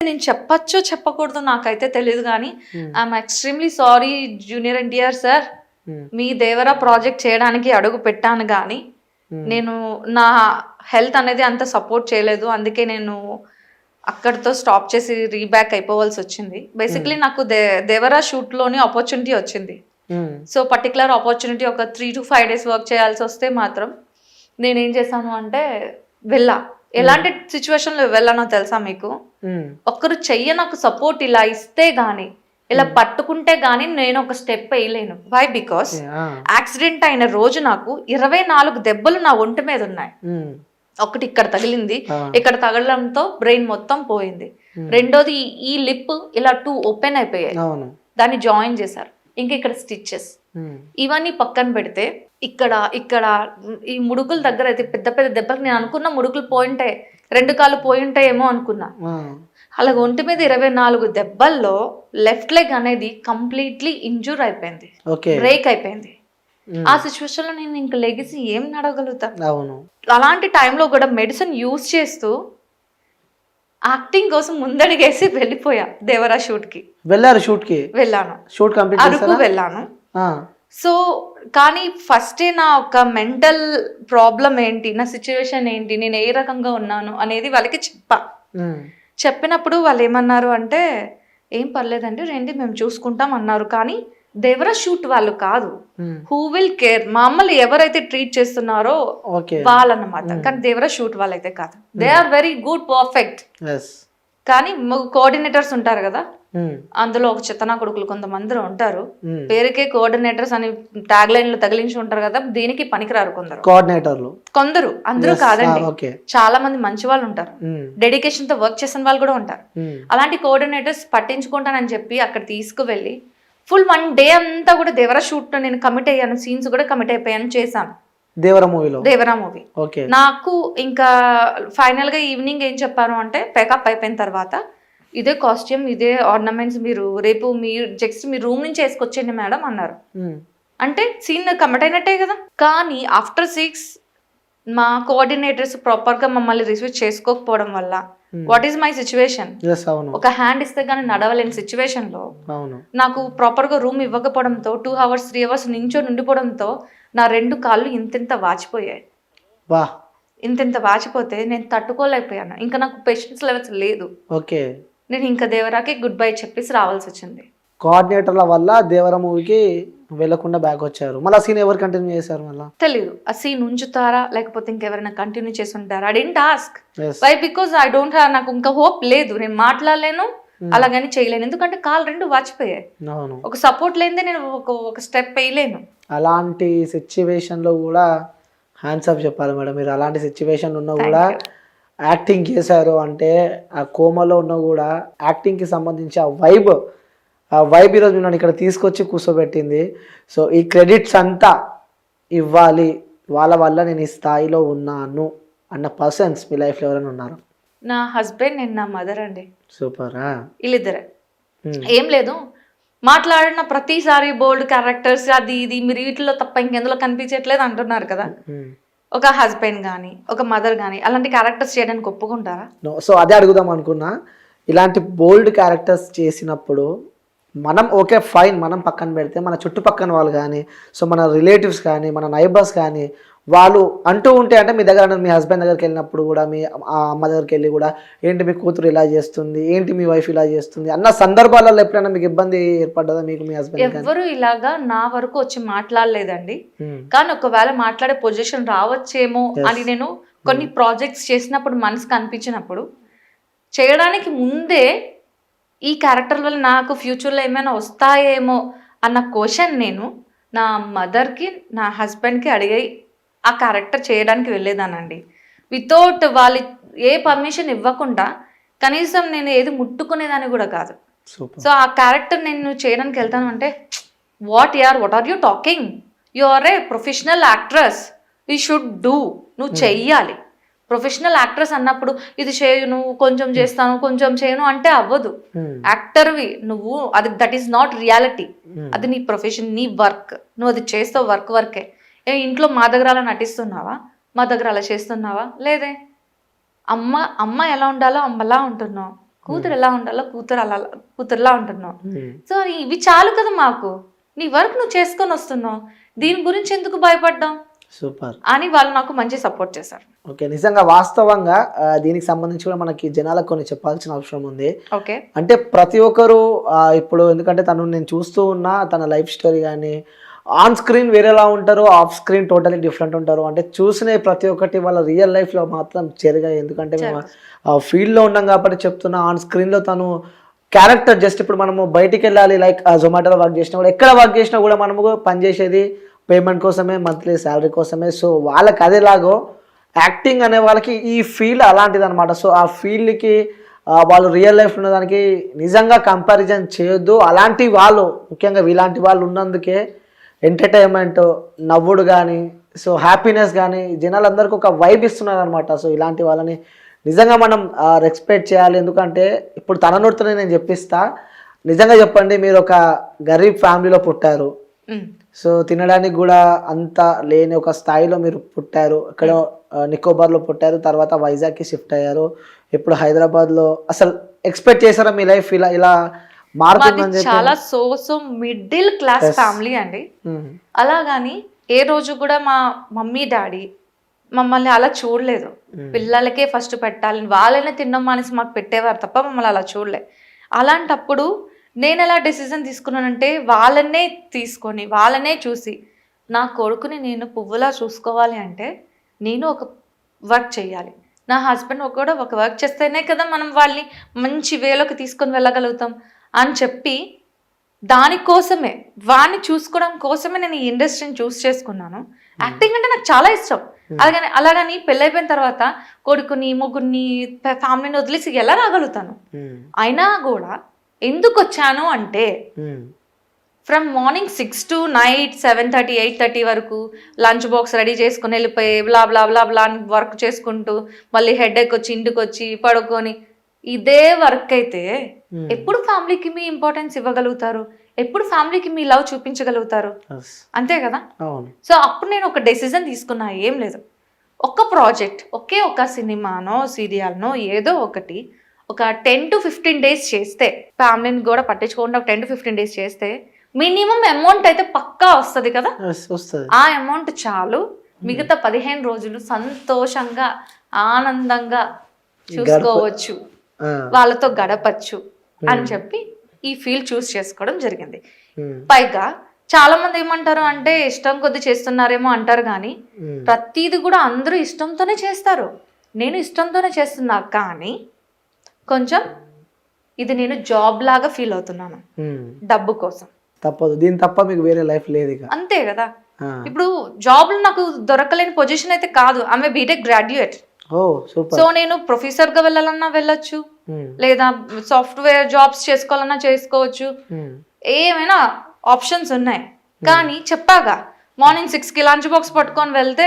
నేను చెప్పచ్చో చెప్పకూడదు నాకైతే తెలియదు కానీ I'm extremely sorry junior NTR sir, me Devara project చేయడానికి అడుగు పెట్టాను కానీ నేను నా హెల్త్ అనేది అంత సపోర్ట్ చేయలేదు, అందుకే నేను అక్కడితో స్టాప్ చేసి రీబ్యాక్ అయిపోవాల్సి వచ్చింది. బేసిక్లీ నాకు దేవరా షూట్లోని ఆపర్చునిటీ వచ్చింది. సో పర్టికులర్ ఆపర్చునిటీ ఒక 3 to 5 days వర్క్ చేయాల్సి వస్తే మాత్రం నేనేం చేశాను అంటే వెళ్ళా. ఎలాంటి సిచ్యువేషన్లో వెళ్ళానో తెలుసా మీకు? ఒక్కరు చెయ్య నాకు సపోర్ట్ ఇలా ఇస్తే గానీ, ఇలా పట్టుకుంటే గానీ నేను ఒక స్టెప్ వేయలేను. వై? బికాస్ యాక్సిడెంట్ అయిన రోజు నాకు 24 దెబ్బలు నా ఒంటి మీద ఉన్నాయి. ఒకటి ఇక్కడ తగిలింది, ఇక్కడ తగలడంతో బ్రెయిన్ మొత్తం పోయింది. రెండోది ఈ లిప్ ఇలా 2 ఓపెన్ అయిపోయాయి, దాన్ని జాయిన్ చేశారు. ఇంకా ఇక్కడ స్టిచెస్. ఇవన్నీ పక్కన పెడితే ఇక్కడ ఇక్కడ ఈ ముడుకుల దగ్గర అయితే పెద్ద పెద్ద దెబ్బలు, నేను అనుకున్న ముడుకులు పోయింటాయి, 2 కాళ్ళు పోయింటాయేమో అనుకున్నా. అలా ఒంటి మీద 24 దెబ్బల్లో లెఫ్ట్ లెగ్ అనేది కంప్లీట్లీ ఇంజూర్ అయిపోయింది, బ్రేక్ అయిపోయింది. ఆ సిచ్యువేషన్ లో నేను ఇంకా లెగిసి ఏం నడవగలుగుతాను? అలాంటి టైంలో కూడా మెడిసిన్ యూజ్ చేస్తూ యాక్టింగ్ కోసం ముందడిగేసి వెళ్ళిపోయా. దేవరా షూట్ కి వెళ్ళాను, అరకు వెళ్ళాను. సో కానీ ఫస్టే నా ఒక మెంటల్ ప్రాబ్లం ఏంటి, నా సిచ్యువేషన్ ఏంటి, నేను ఏ రకంగా ఉన్నాను అనేది వాళ్ళకి చెప్పినప్పుడు వాళ్ళు ఏమన్నారు అంటే, ఏం పర్లేదండి రండి మేము చూసుకుంటాం అన్నారు. కానీ దేవరా షూట్ వాళ్ళు కాదు, హూ విల్ కేర్, మమ్మల్ని ఎవరైతే ట్రీట్ చేస్తున్నారో వాళ్ళన్నమాట. కానీ దేవరా షూట్ వాళ్ళైతే కాదు. They are very good, perfect. కానీ కోఆర్డినేటర్స్ ఉంటారు కదా, అందులో ఒక చిత్తనా కొడుకులు కొంతమంది ఉంటారు, పేరుకే కోఆర్డినేటర్స్ అని ట్యాగ్ లైన్లు తగిలించి ఉంటారు కదా, దీనికి పనికిరారు కొందరు, అందరూ కాదండి, చాలా మంది మంచి వాళ్ళు ఉంటారు, డెడికేషన్ తో వర్క్ చేసిన వాళ్ళు కూడా ఉంటారు. అలాంటి కోఆర్డినేటర్స్ పట్టించుకుంటానని చెప్పి అక్కడ తీసుకువెళ్ళి ఫుల్ 1 day అంతా కూడా దేవరా షూట్ లో నేను కమిట్ అయ్యాను, సీన్స్ కూడా కమిట్ అయిపోయాను, చేశాను దేవరా మూవీ. నాకు ఇంకా ఫైనల్ గా ఈవినింగ్ ఏం చెప్పారు అంటే, పేకప్ అయిపోయిన తర్వాత ఇదే కాస్ట్యూమ్, ఇదే ఆర్నమెంట్స్, మీరు రేపు మీరు జస్ట్ మీ రూమ్ నుంచి వేసుకొచ్చేయండి మేడం అన్నారు. అంటే సీన్ కమిట్ అయినట్టే కదా. కానీ ఆఫ్టర్ 6 మా కోఆర్డినేటర్స్ ప్రాపర్ గా మమ్మల్ని రిసీవ్ చేసుకోకపోవడం వల్ల వాట్ ఈస్ మై సిచ్యువేషన్? ఒక హ్యాండ్ ఇస్తే గానీ నడవలేని సిచ్యువేషన్ లో నాకు ప్రాపర్ గా రూమ్ ఇవ్వకపోవడంతో 2 hours 3 hours నించొని ఉండిపోవడంతో నా 2 కాళ్ళు ఇంతింత వాచిపోయాయి. ఇంతింత వాచిపోతే నేను తట్టుకోలేకపోయాను, ఇంకా నాకు పేషెన్స్ లెవెల్స్ లేదు. నేను ఇంకా దేవరాకి గుడ్ బై చెప్పేసి రావాల్సి వచ్చింది. కోఆర్డినేటర్ల వల్ల దేవరా మూవీకి వెళ్ళకుండా బ్యాక్ వచ్చారు. మళ్ళీ ఆ సీన్ ఎవరు కంటిన్యూ చేశారు? మళ్ళీ తెలియదు ఆ సీన్ ఉంచుతారా లేకపోతే ఇంకెవరైనా కంటిన్యూ చేసి ఉంటారా. I don't ask why, because I don't have, నాకు ఇంకా హోప్ లేదు, నేను మాట్లాడలేను అలాగని చేయలేను, ఎందుకంటే కాళ్ళు 2 వాచిపోయాయి. ఒక సపోర్ట్ లేనిదే నేను ఒక స్టెప్ వేయలేను. అలాంటి సిచ్యువేషన్ లో కూడా హ్యాండ్స్ అప్ చెప్పాలి మేడం. మీరు అలాంటి సిచ్యువేషన్ ఉన్నా కూడా యాక్టింగ్ చేశారు అంటే, ఆ కోమలో ఉన్నా కూడా యాక్టింగ్ కి సంబంధించి ఆ వైబ్ ఈరోజు నన్ను ఇక్కడ తీసుకొచ్చి కూర్చోబెట్టింది. సో ఈ క్రెడిట్స్ అంతా ఇవ్వాలి, వాళ్ళ వల్ల నేను ఈ స్థాయిలో ఉన్నాను అన్న పర్సన్స్ మీ లైఫ్లో ఎవరైనా ఉన్నారు? నా హస్బెండ్ అండ్ నా మదర్ అండి. సూపరా. వీళ్ళిద్దరే. ఏం లేదు, మాట్లాడిన ప్రతిసారి బోల్డ్ క్యారెక్టర్స్ అది ఇది మీరు వీటిలో తప్ప ఇంకెందులో కనిపించట్లేదు అంటున్నారు కదా. ఒక హస్బెండ్ కానీ ఒక మదర్ కానీ అలాంటి క్యారెక్టర్స్ చేయడానికి ఒప్పుకుంటారా? సో అదే అడుగుదాం అనుకున్నా. ఇలాంటి బోల్డ్ క్యారెక్టర్స్ చేసినప్పుడు మనం ఓకే ఫైన్, మనం పక్కన పెడితే మన చుట్టుపక్కన వాళ్ళు కానీ, సో మన రిలేటివ్స్ కానీ, మన నైబర్స్ కానీ వాళ్ళు అంటూ ఉంటే, అంటే మీ దగ్గర మీ హస్బెండ్ దగ్గరికి వెళ్ళినప్పుడు కూడా, మీ అమ్మ దగ్గరికి వెళ్ళి కూడా, ఏంటి మీ కూతురు ఇలా చేస్తుంది, ఏంటి మీ వైఫ్ ఇలా చేస్తుంది అన్న సందర్భాలలో ఎప్పుడైనా మీకు ఇబ్బంది ఏర్పడ్డదా మీకు మీ హస్బెండ్? ఎవరు ఇలాగా నా వరకు వచ్చి మాట్లాడలేదండి. కానీ ఒకవేళ మాట్లాడే పొజిషన్ రావచ్చేమో అని నేను కొన్ని ప్రాజెక్ట్స్ చేసినప్పుడు మనసుకు అనిపించినప్పుడు, చేయడానికి ముందే ఈ క్యారెక్టర్ వల్ల నాకు ఫ్యూచర్లో ఏమైనా వస్తాయేమో అన్న క్వశ్చన్ నేను నా మదర్కి నా హస్బెండ్కి అడిగి ఆ క్యారెక్టర్ చేయడానికి వెళ్ళేదానండి. వితౌట్ వాళ్ళు ఏ పర్మిషన్ ఇవ్వకుండా, కనీసం నేను ఏది ముట్టుకునేదాన్ని కూడా కాదు. సో ఆ క్యారెక్టర్ నేను చేయడానికి వెళ్తాను అంటే, what are you talking, you are a professional actress, you should do, నువ్వు చెయ్యాలి. ప్రొఫెషనల్ యాక్ట్రెస్ అన్నప్పుడు ఇది చేయను, కొంచెం చేస్తాను, కొంచెం చేయను అంటే అవ్వదు. యాక్టర్వి నువ్వు, అది దట్ ఈస్ నాట్ రియాలిటీ, అది నీ ప్రొఫెషన్, నీ వర్క్, నువ్వు అది చేస్తావు, వర్కే. ఇంట్లో మా దగ్గర అలా నటిస్తున్నావా, మా దగ్గర అలా చేస్తున్నావా? లేదే. అమ్మ ఎలా ఉండాలో అమ్మలా ఉంటున్నావు, కూతురు ఎలా ఉండాలో కూతురులా ఉంటున్నావు. సో ఇవి చాలు కదా మాకు, నీ వర్క్ నువ్వు చేసుకొని వస్తున్నావు, దీని గురించి ఎందుకు భయపడ్డాం సూపర్ అని వాళ్ళు నాకు మంచి సపోర్ట్ చేశారు. ఓకే, నిజంగా వాస్తవంగా దీనికి సంబంధించి కూడా మనకి జనాలకు కొన్ని చెప్పాల్సిన అవసరం ఉంది. ఓకే, అంటే ప్రతి ఒక్కరు ఇప్పుడు ఎందుకంటే నేను చూస్తూ ఉన్నా తన లైఫ్ స్టోరీ కానీ ఆన్ స్క్రీన్ వేరేలా ఉంటారు, ఆఫ్ స్క్రీన్ టోటలీ డిఫరెంట్ ఉంటారు. అంటే చూసిన ప్రతి ఒక్కటి వాళ్ళ రియల్ లైఫ్లో మాత్రం చెరగాయి. ఎందుకంటే మేము ఫీల్డ్లో ఉన్నాం కాబట్టి చెప్తున్నా. ఆన్ స్క్రీన్లో తను క్యారెక్టర్ జస్ట్ ఇప్పుడు మనము బయటికి వెళ్ళాలి, లైక్ జొమాటోలో వర్క్ చేసినా కూడా, ఎక్కడ వర్క్ చేసినా కూడా మనము పనిచేసేది పేమెంట్ కోసమే, మంత్లీ శాలరీ కోసమే. సో వాళ్ళకి అదేలాగో యాక్టింగ్ అనే వాళ్ళకి ఈ ఫీల్డ్ అలాంటిది అనమాట. సో ఆ ఫీల్డ్కి వాళ్ళు రియల్ లైఫ్ ఉన్నదానికి నిజంగా కంపారిజన్ చేయొద్దు. అలాంటి వాళ్ళు, ముఖ్యంగా ఇలాంటి వాళ్ళు ఉన్నందుకే ఎంటర్టైన్మెంట్, నవ్వుడు కానీ, సో హ్యాపీనెస్ కానీ జనాలందరికీ ఒక వైబ్ ఇస్తున్నారు అనమాట. సో ఇలాంటి వాళ్ళని నిజంగా మనం రెస్పెక్ట్ చేయాలి. ఎందుకంటే ఇప్పుడు తన నోటితోనే నేను చెప్పిస్తా, నిజంగా చెప్పండి, మీరు ఒక గరీబ్ ఫ్యామిలీలో పుట్టారు, సో తినడానికి కూడా అంత లేని ఒక స్థాయిలో మీరు పుట్టారు. ఇక్కడ నికోబార్లో పుట్టారు, తర్వాత వైజాగ్కి షిఫ్ట్ అయ్యారు, ఇప్పుడు హైదరాబాద్లో. అసలు ఎక్స్పెక్ట్ చేశారా మీ లైఫ్ ఇలా మారుతుందని? చాలా సో మిడిల్ క్లాస్ ఫ్యామిలీ అండి. అలాగని ఏ రోజు కూడా మా మమ్మీ డాడీ మమ్మల్ని అలా చూడలేదు. పిల్లలకే ఫస్ట్ పెట్టాలని వాళ్ళనే తిన్నాం మానేసి మాకు పెట్టేవారు తప్ప మమ్మల్ని అలా చూడలే. అలాంటప్పుడు నేను ఎలా డెసిజన్ తీసుకున్నానంటే వాళ్ళనే తీసుకొని వాళ్ళనే చూసి నా కొడుకుని నేను పువ్వులా చూసుకోవాలి అంటే నేను ఒక వర్క్ చేయాలి, నా హస్బెండ్ కూడా ఒక వర్క్ చేస్తేనే కదా మనం వాళ్ళని మంచి వేలోకి తీసుకొని వెళ్ళగలుగుతాం అని చెప్పి దానికోసమే వాడిని చూసుకోవడం కోసమే నేను ఈ ఇండస్ట్రీని చూస్ చేసుకున్నాను. యాక్టింగ్ అంటే నాకు చాలా ఇష్టం. అలాగని పెళ్ళైపోయిన తర్వాత కొడుకుని ముగ్గురిని ఫ్యామిలీని వదిలేసి ఎలా రాగలుగుతాను? అయినా కూడా ఎందుకు వచ్చాను అంటే ఫ్రమ్ మార్నింగ్ 6 to night 7:30 8:30 వరకు లంచ్ బాక్స్ రెడీ చేసుకుని వెళ్ళిపోయి బ్లా బ్లా బ్లా బ్లా వర్క్ చేసుకుంటూ మళ్ళీ హెడేక్ వచ్చి ఇంటికి వచ్చి పడుకొని ఇదే వర్క్ అయితే ఎప్పుడు ఫ్యామిలీకి మీ ఇంపార్టెన్స్ ఇవ్వగలుగుతారు? ఎప్పుడు ఫ్యామిలీకి మీ లవ్ చూపించగలుగుతారు? అంతే కదా. సో అప్పుడు నేను ఒక డెసిజన్ తీసుకున్నా, ఏం లేదు, ఒక ప్రాజెక్ట్ ఒక సినిమానో సీరియల్నో ఏదో ఒకటి ఒక 10 to 15 days చేస్తే, ఫ్యామిలీని కూడా పట్టించుకోకుండా ఒక 10 to 15 days చేస్తే మినిమం అమౌంట్ అయితే పక్కా వస్తుంది కదా. ఆ అమౌంట్ చాలు, మిగతా 15 రోజులు సంతోషంగా ఆనందంగా చూసుకోవచ్చు, వాళ్ళతో గడపచ్చు అని చెప్పి ఈ ఫీల్డ్ చూస్ చేసుకోవడం జరిగింది. పైగా చాలా మంది ఏమంటారు అంటే ఇష్టం కొద్ది చేస్తున్నారేమో అంటారు, కానీ ప్రతిది కూడా అందరూ ఇష్టంతోనే చేస్తారు. నేను ఇష్టంతోనే చేస్తున్నా, కానీ కొంచెం ఇది నేను జాబ్ లాగా ఫీల్ అవుతున్నాను డబ్బు కోసం. తప్పదు, దీని తప్ప మీకు వేరే లైఫ్ లేదు ఇక. అంతే కదా. ఇప్పుడు జాబ్ నాకు దొరకలేని పొజిషన్ అయితే కాదు, ఆమె బీటెక్ గ్రాడ్యుయేట్. సో నేను ప్రొఫెసర్ గా వెళ్ళాలన్నా వెళ్ళొచ్చు, లేదా సాఫ్ట్వేర్ జాబ్స్ చేసుకోవాలన్నా చేసుకోవచ్చు, ఏమైనా ఆప్షన్స్ ఉన్నాయి. కానీ చెప్పాగా మార్నింగ్ 6కి లంచ్ బాక్స్ పట్టుకొని వెళ్తే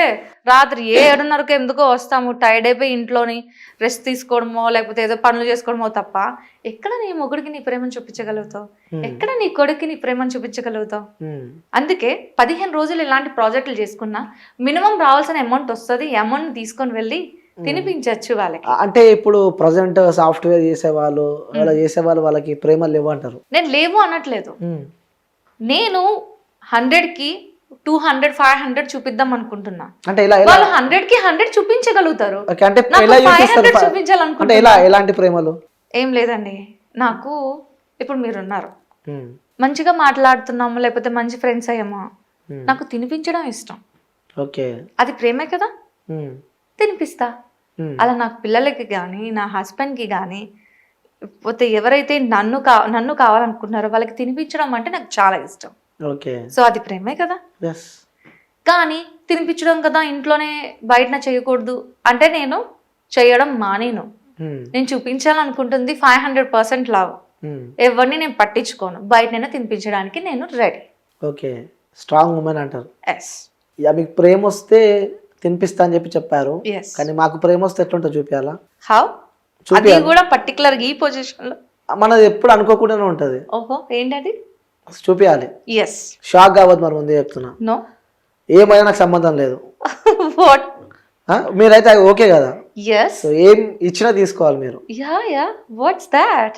రాత్రి 7:30కి ఎందుకో వస్తాము, టైర్డ్ అయిపోయి ఇంట్లోని రెస్ట్ తీసుకోవడమో లేకపోతే ఏదో పనులు చేసుకోవడమో తప్ప ఎక్కడ నీ మొగుడికి నీ ప్రేమను చూపించగలుగుతావు? ఎక్కడ నీ కొడుక్కి నీ ప్రేమను చూపించగలుగుతావు? అందుకే 15 రోజులు ఇలాంటి ప్రాజెక్టులు చేసుకున్నా మినిమం రావాల్సిన అమౌంట్ వస్తుంది. అమౌంట్ తీసుకొని వెళ్ళి తినిపించచ్చు వాళ్ళకి. అంటే ఇప్పుడు ప్రజెంట్ సాఫ్ట్వేర్ చేసేవాళ్ళు వాళ్ళకి ప్రేమలు లేవు అంటారు. నేను లేవు అనట్లేదు, నేను 100కి 200 500 చూపిద్దాం అనుకుంటున్నా. అంటే వాళ్ళు 100కి 100 చూపించగలుగుతారు. ఎలాంటి ప్రేమలు? ఏం లేదండి, నాకు ఇప్పుడు మీరున్నారు, మంచిగా మాట్లాడుతున్నాము, లేకపోతే మంచి ఫ్రెండ్స్ అయ్యామా, నాకు తినిపించడం ఇష్టం. అది ప్రేమే కదా, తినిపిస్తా. అలా నాకు పిల్లలకి కానీ నా హస్బెండ్కి కానీ పోతే ఎవరైతే నన్ను కావాలనుకుంటున్నారో వాళ్ళకి తినిపించడం అంటే నాకు చాలా ఇష్టం. సో అది ప్రేమే కదా. కానీ తినిపించడం కదా ఇంట్లోనే బయటన చేయకూడదు అంటే నేను చేయడం మానేను. నేను చూపించాలనుకుంటుంది 500% లవ్, ఎవరిని నేను పట్టించుకోను, బయటనైనా తినిపించడానికి నేను రెడీ. స్ట్రాంగ్ ఉమెన్ అంటారు. మీకు ప్రేమ వస్తే తినిపిస్తా అని చెప్పారు, కానీ మాకు ప్రేమ వస్తే ఎట్లుంటో చూపించాలా? హౌ? అది కూడా పర్టికులర్ ఈ పొజిషన్ లో మనది ఎప్పుడు అనుకోకుండానే ఉంటది. ఓహో, ఏంటది? చూపించాలి. షాక్ కావద్దు, మరి ముందే చెప్తున్నా. నో, ఏమైనా నాకు సంబంధం లేదు. మీరైతే ఓకే కదా? ఎస్ సో ఏం ఇచ్చినా తీసుకోవాలి మీరు. Yeah what's that